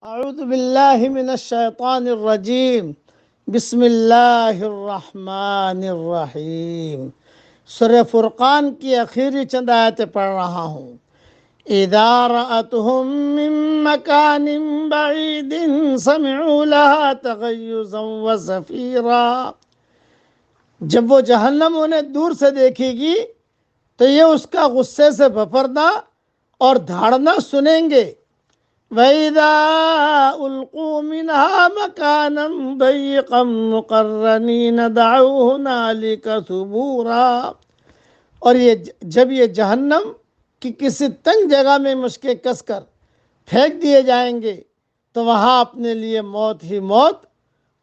اعوذ باللہ من الشیطان الرجیم بسم اللہ الرحمن الرحیم۔ سورہ فرقان کی آخری چند آیتیں پڑھ رہا ہوں۔ اذا رأتهم من مکان بعید سمعوا لها تغیظا وزفیرا۔ جب وہ جہنم انہیں دور سے دیکھے گی تو یہ اس کا غصے سے بھپرنا اور دھاڑنا سنیں گے۔ وَإِذَا أُلْقُوا مِنْهَا مَكَانًا ضَيِّقًا مُقَرَّنِينَ دَعَوْا هُنَالِكَ ثُبُورًا۔ اور جب یہ جہنم کی کسی تنگ جگہ میں مشقیں کس کر پھینک دیے جائیں گے تو وہاں اپنے لیے موت ہی موت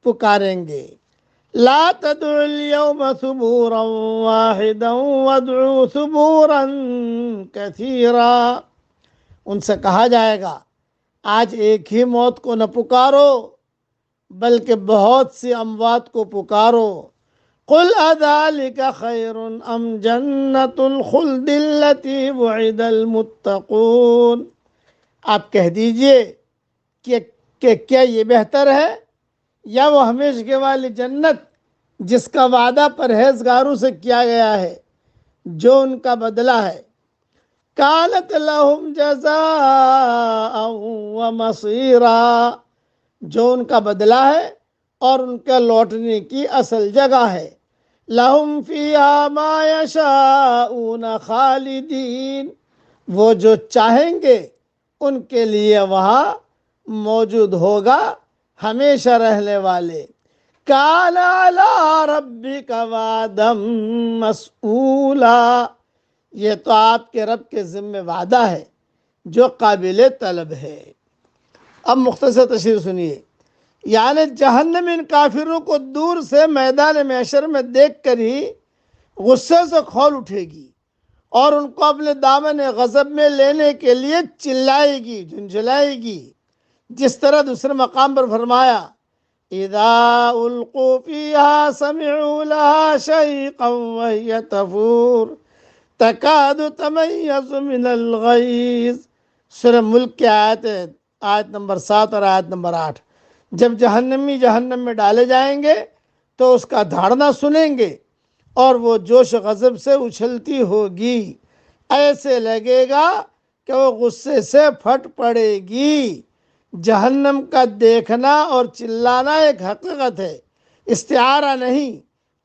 پکاریں گے۔ لا تدعوا اليوم ثبورا واحدا وادعوا ثبورا كثيرا۔ ان سے کہا جائے گا آج ایک ہی موت کو نہ پکارو بلکہ بہت سی اموات کو پکارو۔ قل اذالک خیر ام جنت الخلد التي وعد المتقون۔ آپ کہہ دیجئے کہ کیا یہ بہتر ہے یا وہ ہمیشہ والی جنت جس کا وعدہ پرہیزگاروں سے کیا گیا ہے جو ان کا بدلہ ہے۔ کانت لہم جزاء ومصیرا۔ جو ان کا بدلہ ہے اور ان کا لوٹنے کی اصل جگہ ہے۔ لہم فیہا ما یشاءون خالدین۔ وہ جو چاہیں گے ان کے لیے وہاں موجود ہوگا ہمیشہ رہنے والے۔ کان علی ربک وعدا مسئولا۔ یہ تو آپ کے رب کے ذمہ وعدہ ہے جو قابل طلب ہے۔ اب مختصر تشریح سنیے، یعنی جہنم ان کافروں کو دور سے میدان محشر میں دیکھ کر ہی غصے سے کھول اٹھے گی اور ان کو اپنے دامن غضب میں لینے کے لیے چلائے گی، جھنجھلائے گی، جس طرح دوسرے مقام پر فرمایا اذا القوا فیہا سمعوا لہا شہیقا وہی تفور تکاد تمیز من الغیظ۔ سورہ ملک کی آیت نمبر 7 اور آیت نمبر 8۔ جب جہنمی جہنم میں ڈالے جائیں گے تو اس کا دھاڑنا سنیں گے اور وہ جوش غضب سے اچھلتی ہوگی، ایسے لگے گا کہ وہ غصے سے پھٹ پڑے گی۔ جہنم کا دیکھنا اور چلانا ایک حقیقت ہے، استعارہ نہیں۔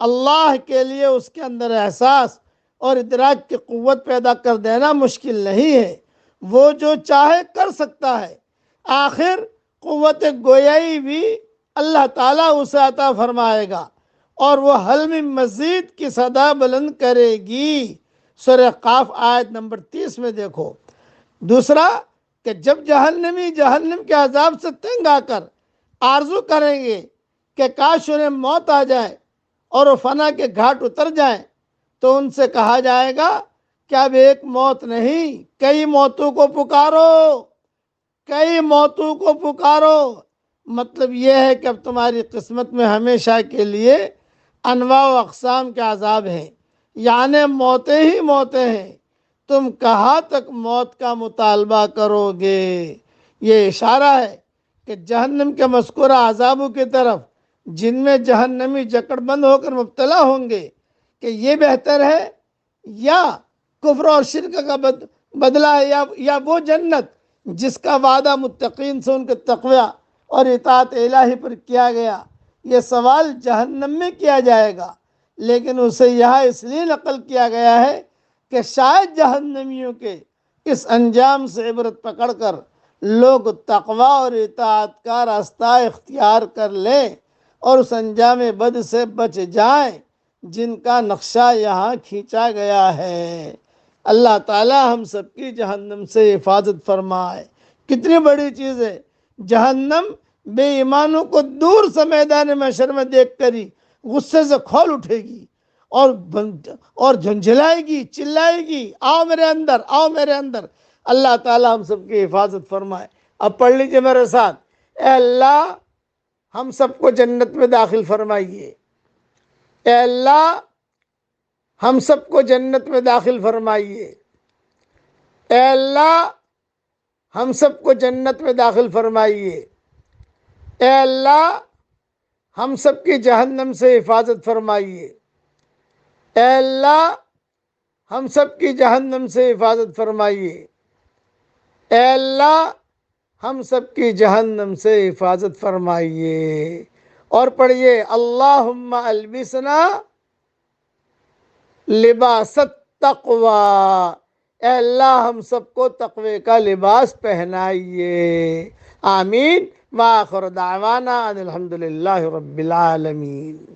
اللہ کے لیے اس کے اندر احساس اور ادراک کی قوت پیدا کر دینا مشکل نہیں ہے۔ وہ جو چاہے کر سکتا ہے۔ آخر قوت گویائی بھی اللہ تعالیٰ اسے عطا فرمائے گا اور وہ حل میں مزید کی صدا بلند کرے گی۔ سورہ قاف آیت نمبر 30 میں دیکھو۔ دوسرا کہ جب جہنمی جہنم کے عذاب سے تنگ آ کر آرزو کریں گے کہ کاش انہیں موت آ جائے اور وہ فنا کے گھاٹ اتر جائیں تو ان سے کہا جائے گا کہ اب ایک موت نہیں، کئی موتوں کو پکارو، کئی موتوں کو پکارو۔ مطلب یہ ہے کہ اب تمہاری قسمت میں ہمیشہ کے لیے انواع و اقسام کے عذاب ہیں، یعنی موتیں ہی موتیں ہیں۔ تم کہاں تک موت کا مطالبہ کرو گے؟ یہ اشارہ ہے کہ جہنم کے مذکورہ عذابوں کی طرف جن میں جہنمی جکڑ بند ہو کر مبتلا ہوں گے کہ یہ بہتر ہے یا کفر اور شرک کا بدلہ ہے یا وہ جنت جس کا وعدہ متقین سے ان کے تقوی اور اطاعت الہی پر کیا گیا۔ یہ سوال جہنم میں کیا جائے گا، لیکن اسے یہاں اس لیے نقل کیا گیا ہے کہ شاید جہنمیوں کے اس انجام سے عبرت پکڑ کر لوگ تقوی اور اطاعت کا راستہ اختیار کر لیں اور اس انجام بد سے بچ جائیں جن کا نقشہ یہاں کھینچا گیا ہے۔ اللہ تعالی ہم سب کی جہنم سے حفاظت فرمائے۔ کتنی بڑی چیز ہے جہنم، بے ایمانوں کو دور سے میدان محشر میں دیکھ کر ہی غصے سے کھول اٹھے گی اور جھنجھلائے گی، چلائے گی، آؤ میرے اندر، آؤ میرے اندر۔ اللہ تعالی ہم سب کی حفاظت فرمائے۔ اب پڑھ لیجئے میرے ساتھ، اے اللہ ہم سب کو جنت میں داخل فرمائیے، اے اللہ ہم سب کو جنت میں داخل فرمائیے، اے اللہ ہم سب کو جنت میں داخل فرمائیے۔ اے اللہ ہم سب کی جہنم سے حفاظت فرمائیے۔ اے اللہ ہم سب کی جہنم سے حفاظت فرمائیے۔ اے اللہ ہم سب کی جہنم سے حفاظت فرمائیے۔ اور پڑھیے اللہم البسنا لباس التقوی، اے اللہ ہم سب کو تقوی کا لباس پہنائیے۔ آمین۔ وآخر دعوانا ان الحمدللہ رب العالمین۔